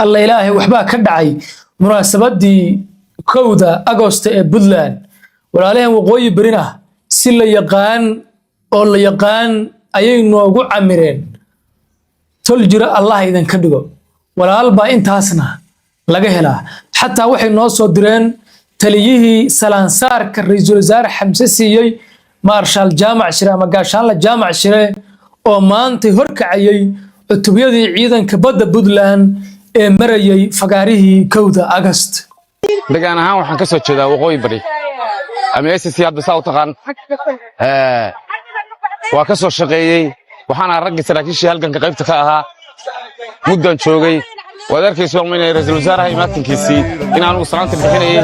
الله إلهي وحبا كدعي مناسبة دي كودا أغسطس ee Puntland walaalahan waqooyi barina si la yaqaan oo la yaqaan ayay noogu camireen tol jira Allah idan ka dhigo walaal ba intaasna laga helaa xataa waxay noo soo direen taliyihii salansaarka ra'iisul wasaare Xamse siiyay Marshal Jaamac Shire ama gaashaanla Jaamac Shire oo maanta horkacayay cutubiyadii ciidanka badda Puntland ee marayay fagaarihii kowda August degaan ahaan waxaan ka soo jeedaa waqooyi bari ama SSC hadda saa u taqaan waa ka soo shaqeeyay waxaana ragga saraakiishii halganka qaybta ka ahaa muddan joogay waad arkaysaa inay ra'iisul wasaaraha imaatinkiisii in aanu salaanta bixinayay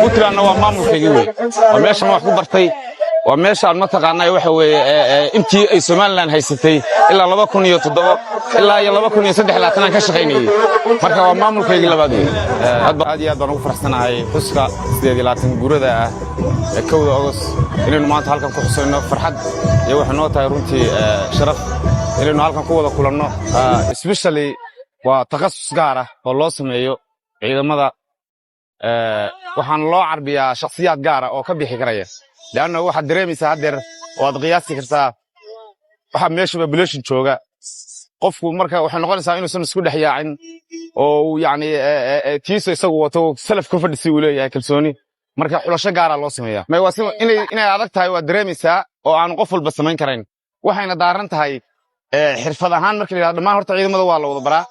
Puntlandna waa maamulkaygii wey waa meesha wax ku bartay waa meesha aan ma taqaanay waxa weeye intii ay Soomaaliland haysatay ilaa 2007 ilaa 2013 aan ka shaqeynayay marka waa maamulkaygii labaad aad iyo aad baan ugu faraxsanahay xuska 28 guurada ah ee kowda August inaynu maanta halkan ku xusayno farxad iyo waxa noo tahay runtii sharaf inaynu halkan ku wada kulanno especially waa takhasus gaar ah oo loo sameeyo ciidamada waxaan loo carbiyaa shakhsiyaad gaar ah oo ka bixi karaya لأنه واحد دريمي سهدر وأضغياسي كرتا واحد ماشي ببلوشن شوغا قفكو مركا وحن نقول إنسان إنه سنسكود حياعن أو يعني تيسو يسووتو سلف كفر دسيولي يا كلسوني مركا حلاشة قارة الله سمية ما يواسم إني عادت هاي ودريمي سا أو عن قفل بس مين كرين وحين دارنت هاي حرفة هان مركا ما هرت عيد مدوا الله وضبرا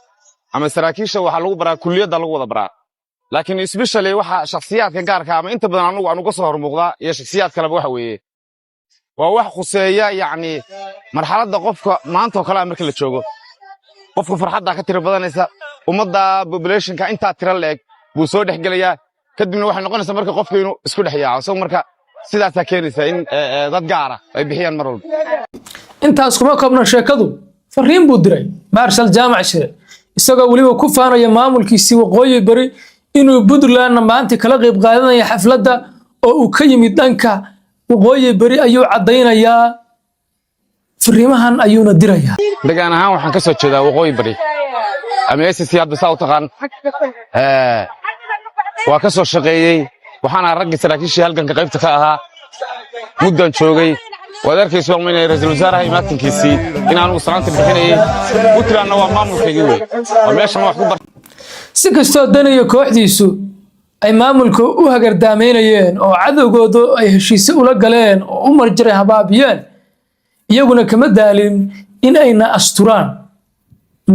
أما سراكيشة وحلو برا كلية دلو وضبرا لكن especially waxa shakhsiyaadka gaarka ama inta badan anigu ka soo hormuuqda iyo shakhsiyaad kale waxa weeye waa wax khuseeya yaani marxaladda qofka maanta oo kala marka la joogo qofka farxadda ka tiro badanaysa ummadda population-ka inta tiro leeg buu soo dhaxgalaya kadibna waxay noqonaysaa marka qofka inuu isku dhaxyaaco soo marka sidaas ta keenaysa in dad gaar ah ay bixiyaan mar walba intaas kuma koobna sheekadu fariin buu diray Marshal Jaamac Shire isagoo waliba ku faanaya maamulkiisii waqooyi bari inuu Puntland maanta kala qayb qaadanaya xafladda oo uu ka yimid dhanka waqooyi bari ayuu cadeynayaa fariimahan ayuuna dirayaa degaan ahaan waxaan ka soo jeedaa waqooyi bari ama SSC hadda saa u taqaan waa ka soo shaqeeyay waxaana ragga saraakiishii halganka qaybta ka ahaa muddan joogay waad arkaysaa inay ra'iisul wasaaraha imaatinkiisii in aanu salaanta bixinayay Puntlandna waa maamulkaygii wey waa meesha wax ku bartay si kastoo daniyo kooxdiisu ay maamulka u hagardaameynayeen oo cadawgoodu ay heshiis ula galeen oo u marjiray habaabiyeen iyaguna kama daalin in ayna asturaan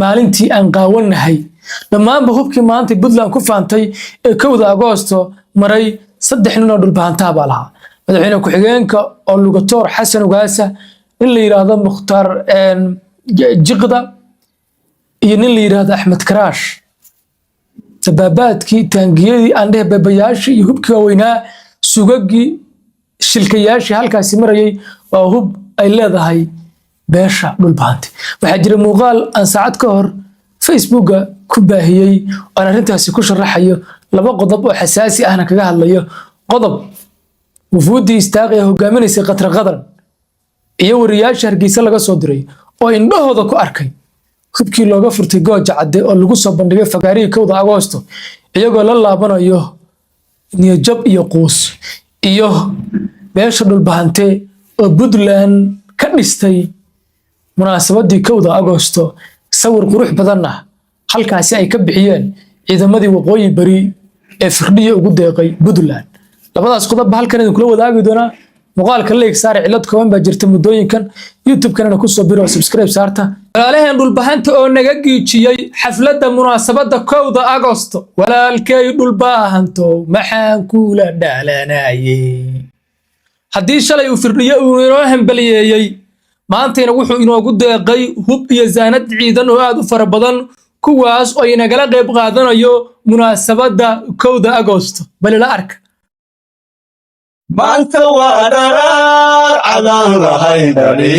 maalintii aan qaawanahay dhammaanba hubkii maanta Puntland ku faantay ee kowda Agoosto maray 3 nin oo dhulbaantaa baa lahaa madaxweyne ku-xigeenka oo Lugatoor Xasan Ugaasa in la yiraahdo Mukhtaar Jiqda iyo nin la yiraahdo Axmed Karaash sababaadkii taangiyadii aan dheh babayaashii iyo hubkii weynaa sugagii shilkayaashii halkaasi marayay waa hub ay leedahay beesha dhulbaanti waxaa jira muuqaal aan saacad ka hor Facebooka ku baahiyay oo arrintaasi ku sharaxayo laba qodob oo xasaasi ahna kaga hadlayo qodob wufuudii istaaqay hogaaminaysa qatar qadan iyo wariyaasha Hargeysa laga soo diray oo indhahooda ku arkay hubkii looga furtay gooja cadde oo lagu soo bandhigay fagaarihii kowda Agoosto iyagoo la laabanayo niyad iyo quus iyo beesha dhulbaante oo Puntland ka dhistay munaasabadii kowda Agoosto sawir qurux badan ah halkaasi ay ka bixiyeen ciidamadii waqooyi bari ee firdhiye ugu deeqay Puntland labadaas qodob halkan idin kula wadaagi doona muuqaalka leeg saar cilad kooban baa jirta muddooyinkan YouTube-kana ku soo biro subscribe saarta walaalahan dhulbahanta oo naga giijiyay xafladda munaasabadda kowda Agoosto walaalkay dhulbahanto maxaan kula dhaalanayay haddii shalay uu firdhiye uu inoo hambaliyeeyay maantayna wuxuu inoogu deeqay hub iyo zaanad ciidan oo aad u fara badan kuwaas oo inagala qayb qaadanayo munaasabadda kowda Agoosto bal la arka maanta waa dharaar cadaan lahaydani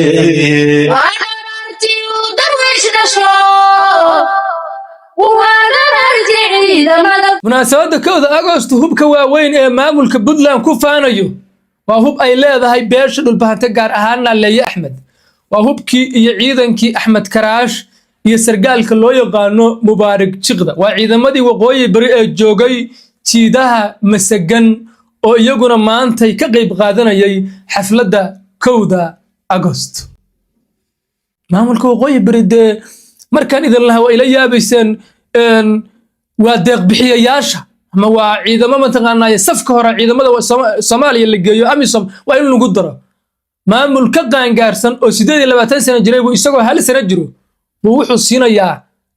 munaasabadda kowda Agoosto hubka waaweyn ee maamulka Puntland ku faanayo waa hub ay leedahay beesha dhulbahante gaar ahaan Leeye Axmed waa hubkii iyo ciidankii Axmed Karaash iyo sargaalka loo yaqaano Mubaarak Jiqda waa ciidamadii waqooyi bari ee joogay jiidaha Masagan oo iyaguna maantay ka qayb qaadanayay xafladda 1 Agost maamulka waqooyi bari markaan idin lahaa waa ila yaabayseen waa deeq bixiyayaasha ama waa ciidamo mataqaanaa safka hore ciidamada Soomaaliya la geeyo amisom waa in lagu daro maamul ka qaangaarsan oo 28 sano jiray buu isagoo hal sano jiro wuxuu siinayaa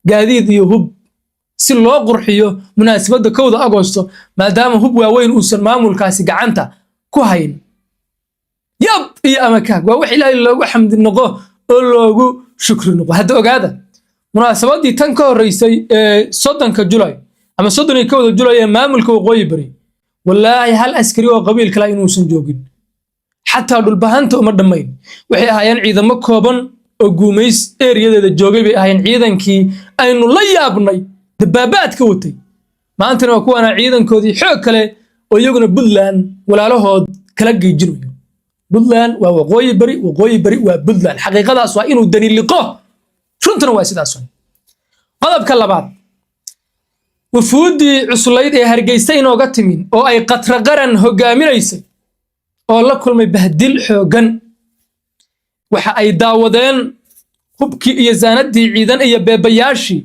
gaadiid iyo hub si loo qurxiyo munaasabadda 1 Agosto maadaama hub waaweyn uusan maamulkaasi gacanta ku hayn yab iyo amakaag waa wax Ilaahay loogu xamdi noqo oo loogu shukri noqo hadda ogaada munaasabadii tan ka horeysay ee 30 July ama 31 July ee maamulka waqooyi bari wallahi hal askari oo qabiil kale inuusan joogin xataa dhulbahanta uma dhamayn waxay ahaayeen ciidamo kooban oo guumeys ereyadeeda joogay bay ahaayeen ciidankii aynu la yaabnay dabaabaadka watay maantana waa kuwana ciidankoodii xoog kale oo iyaguna Puntland walaalahood kala geejinayo Puntland waa waqooyi bari waa Puntland xaqiiqadaas waa inuu dani liqo runtana waa sidaas qodobka labaad wufuudii cuslayd ee Hargeysa inooga timin oo ay qatra qaran hogaaminaysay oo la kulmay bahdil xoogan waxa ay daawadeen hubkii iyo zaanadii ciidan iyo beebayaashii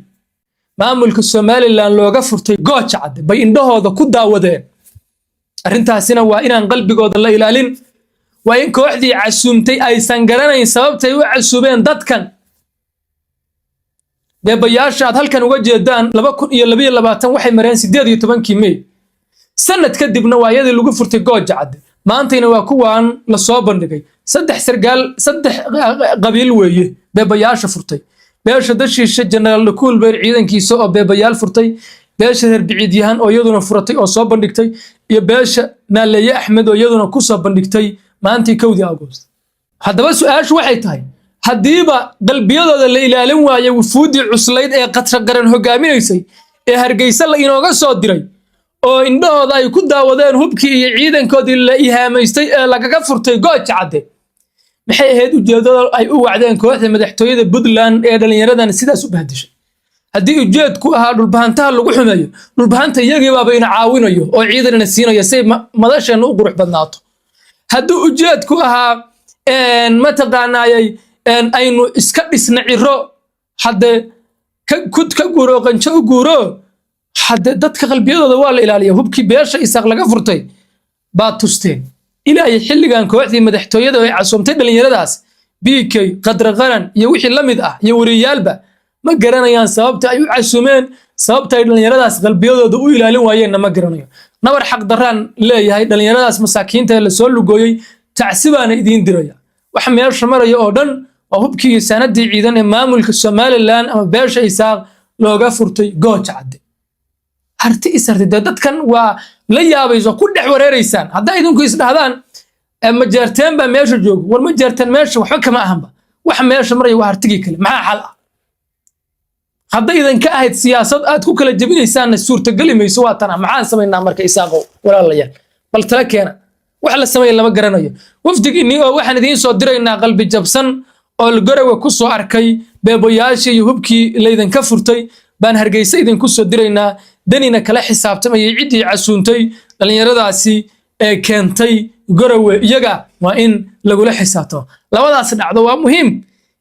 maamulka Somaliland looga furtay Gooja Cadde bay indhahooda ku daawadeen arrintaasina waa inaan qalbigooda la ilaalin waa in kooxdii casuumtay aysan garanayn sababtay u casuubeen dadkan beebayaasha aad halkan uga jeedaan 2022 waxay mareen 18 May sanad kadibna waa iyadii lagu furtay Gooja Cadde maantayna waa kuwaan la soo bandhigay saddex qabiil weeye beebayaasha furtay beesha dashiisha General Kulbeer ciidankiisa oo beebayaal furtay beesha Herbiciid Yahan oo iyaduna furatay oo soo bandhigtay iyo beesha Naaleeye Axmed oo iyaduna ku soo bandhigtay maantii 1 Agost haddaba su'aashu waxay tahay hadiiba qalbiyadooda la ilaalin waayo wufuudii cuslayd ee qatra qaran hogaaminaysay ee Hargeysa la inooga soo diray oo indhahooda ay ku daawadeen hubkii iyo ciidankoodii la ihaameystay ee lagaga furtay Gooja Cadde maxay ahayd ujeedada ay u wacdeen kooxda madaxtooyada Puntland ee dhalinyaradan sidaas u bahdishay haddii ujeedku ahaa dhulbahantaha lagu xumeeyo dhulbahanta iyagii baaba ina caawinayo oo ciidanna siinayo si madashan u qurux badnaato haddii ujeedku ahaa mataqaanaayay aynu iska dhisna ciro hadde ka guuro qanjo u guuro hadde dadka qalbiyadooda waa la ilaaliyaa hubkii beesha isaaq laga furtay baa tusteen ilaahay xilligan kooxdii madaxtooyada ay casuumtay dhalinyaradaas BK qadra qaran iyo wixii la mid ah iyo wariyaalba ma garanayaan sababta ay u casuumeen sababta ay dhalinyaradaas qalbiyadooda u ilaalin waayeen ma garanayo nabar xaq daraan leeyahay dhalinyaradaas masaakiinta la soo lugooyay tacsibaana idin diraya wax meesha maraya oo dhan waa hubkii sanadii ciidan ee maamulka Somaliland ama beesha isaaq looga furtay Gooja Cadde harti isartay dadkan waa la yaabayso ku dhex wareereysaan hadda idinku is dhahdaan ma jeerteen ba meesha joogo war ma jeerteen meesha waxba kama ahanba wax meesha maray waa hartigi kale maxaa xal ah hadda idan ka ahayd siyaasad aad ku kala jabinaysaan suurta gali mayso waa tan maxaan sameynaa marka isaaqo walaalayaal bal tala keena wax la sameeyay lama garanayo wafdigii oo waxaan idin soo diraynaa qalbi jabsan oo Garowe ku soo arkay beebayaashii iyo hubkii laydan ka furtay baan Hargeysa idin ku soo diraynaa danina kala xisaabtamayay cidii casuuntay dhalinyaradaasi ee keentay Garowe iyaga waa in lagu la xisaabtamo labadaas dhacdo waa muhiim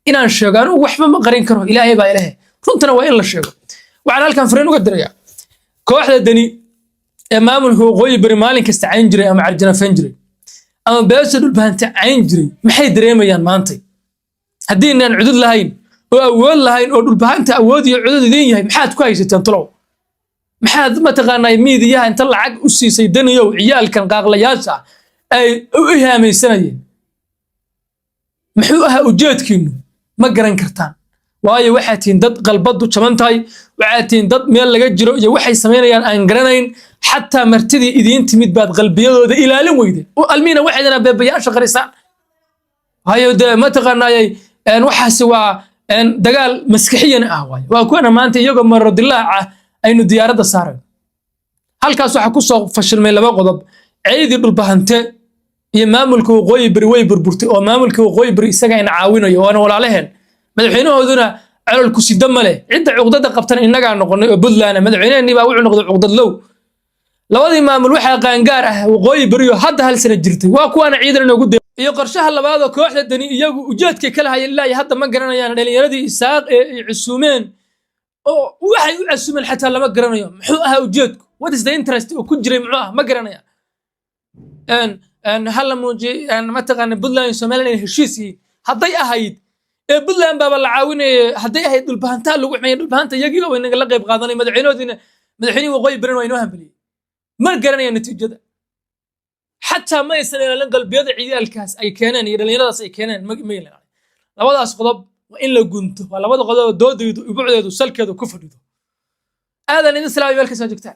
inaan sheegaan waxba ma qarin karo Ilaahay baa Ilaahay runtana waa in la sheego waxaan halkan fariin uga dirayaa kooxda dani ee maamulka waqooyi bari maalin kasta cayn jiray ama carjana jiray ama beesha dhulbahanta cayn jiray maxay dareemayaan maanta haddii aan cudud lahayn oo awood lahayn oo dhulbahanta awood iyo cudud idin yahay maxaad ku haysateen talow maxaad ma taqaanay miidiyaha inta lacag u siisay daniyow ciyaalkan qaaqlayaasha ay u ihaamaysanayeen muxuu ahaa ujeedkiinu ma garan kartaan waayo waxaad tihiin dad qalbadu jaban tahay waxaad tihiin dad meel laga jiro iyo waxay sameynayaan aan garanayn xataa martidii idiin timid baad qalbiyadooda ilaalin weyday oo almiina waxaydana beebayaasha qarisaan hayo ma taqaanay waxaasi waa dagaal maskaxiyan ah waayo waa kuwana maanta iyagoo marodilaaca aynu diyaaradda saareen halkaas waxa ku soo fashilmay laba qodob ciidii dhulbahante iyo maamulka waqooyi bari way burburtay oo maamulka waqooyi bari isaga in caawinayo oo walaalaheen madaxweynahooduna على الكوسي دم له عدة عقدة قبتنا إنك عن نقول بدلنا مدعيين نبى وعنا نقول عقدة لو لوادي ما ملوحة قانقاره وقوي بريو هذا هالسنة جرتي وأكون عيدنا نقول يقرشها اللي بعده كوحدة الدنيا وجدك كلها يلا هذا ما قرنا يعني يردي ساق عسومين أو واحد عسومين حتى لما قرنا يوم حقها وجدك what is the interest وكجري معاه ما قرنا يعني أن هلا موجي أن ما تغني بدلنا يسمعنا هالشيء هذا أهيد بدلنا باب العاونة هذا أهيد البهانتا لو إحنا البهانتا يجي لو إنك لقي بقاضني مدحيني وقوي برنا وينوهم بلي ما قرنا النتيجة ده حتى ما يصير لنا قلب يدعي الكاس أي كانان يدلنا راس أي كانان ما يلا لا وضع صقضب وإلا كنت ولا وضع قضاء دود يبعد يسلك يدو كفر يدو هذا اللي نسلا يبالك ساجكتان